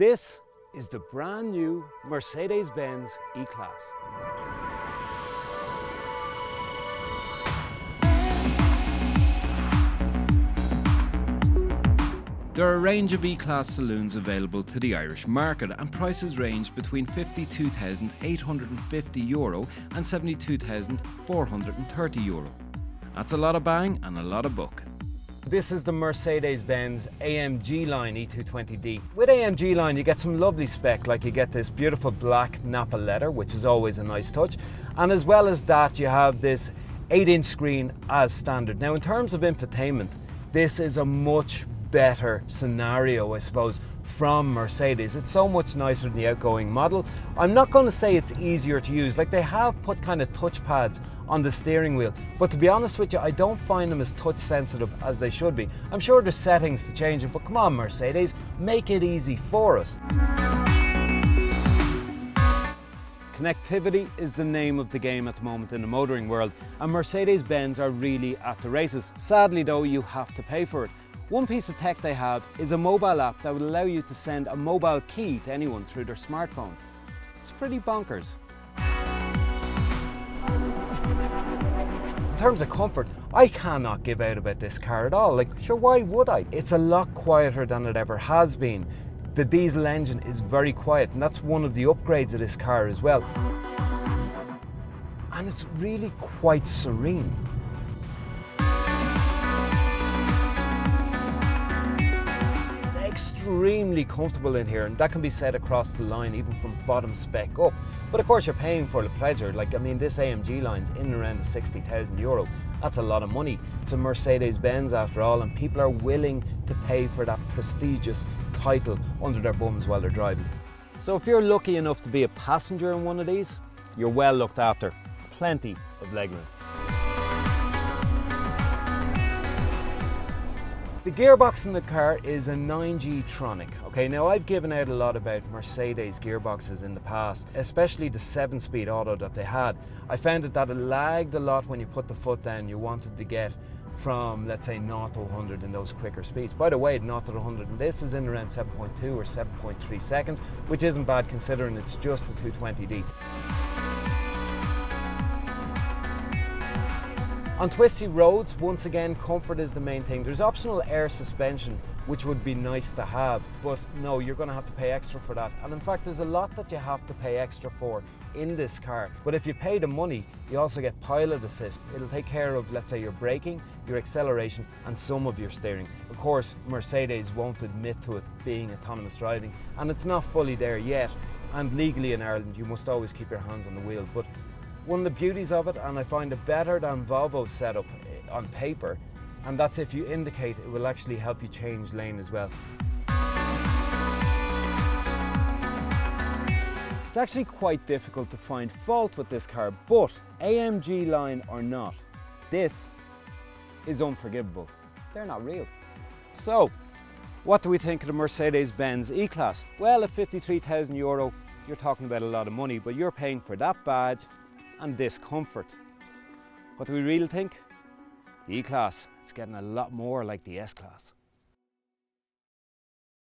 This is the brand new Mercedes-Benz E-Class. There are a range of E-Class saloons available to the Irish market, and prices range between €52,850 and €72,430. That's a lot of bang and a lot of buck. This is the Mercedes-Benz AMG line E220d. With AMG line you get some lovely spec, like you get this beautiful black Napa leather, which is always a nice touch, and as well as that you have this 8-inch screen as standard. Now in terms of infotainment, this is a much better scenario, I suppose, from Mercedes. It's so much nicer than the outgoing model. I'm not going to say it's easier to use, like they have put kind of touch pads on the steering wheel, but to be honest with you, I don't find them as touch sensitive as they should be. I'm sure there's settings to change it, but come on Mercedes, make it easy for us. Connectivity is the name of the game at the moment in the motoring world, and Mercedes-Benz are really at the races. Sadly though, you have to pay for it. One piece of tech they have is a mobile app that will allow you to send a mobile key to anyone through their smartphone. It's pretty bonkers. In terms of comfort, I cannot give out about this car at all. Like, sure, why would I? It's a lot quieter than it ever has been. The diesel engine is very quiet, and that's one of the upgrades of this car as well. And it's really quite serene. Extremely comfortable in here, and that can be said across the line, even from bottom spec up. But of course you're paying for the pleasure. Like, I mean, this AMG line's in and around the €60,000. That's a lot of money. It's a Mercedes-Benz after all, and people are willing to pay for that prestigious title under their bums while they're driving. So if you're lucky enough to be a passenger in one of these, you're well looked after. Plenty of legroom. The gearbox in the car is a 9G Tronic. Okay, now I've given out a lot about Mercedes gearboxes in the past, especially the 7-speed auto that they had. I found that it lagged a lot when you put the foot down. You wanted to get from, let's say, 0 to 100 in those quicker speeds. By the way, 0 to 100 and this is in around 7.2 or 7.3 seconds, which isn't bad considering it's just the 220d. On twisty roads, once again, comfort is the main thing. There's optional air suspension, which would be nice to have, but no, you're going to have to pay extra for that. And in fact, there's a lot that you have to pay extra for in this car. But if you pay the money, you also get pilot assist. It'll take care of, let's say, your braking, your acceleration, and some of your steering. Of course, Mercedes won't admit to it being autonomous driving, and it's not fully there yet. And legally in Ireland, you must always keep your hands on the wheel. But one of the beauties of it, and I find it better than Volvo's setup on paper, and that's if you indicate, it will actually help you change lane as well. It's actually quite difficult to find fault with this car, but AMG line or not, this is unforgivable. They're not real. So, what do we think of the Mercedes-Benz E-Class? Well, at €53,000, you're talking about a lot of money, but you're paying for that badge and this comfort. What do we really think? The E-Class, it's getting a lot more like the S-Class.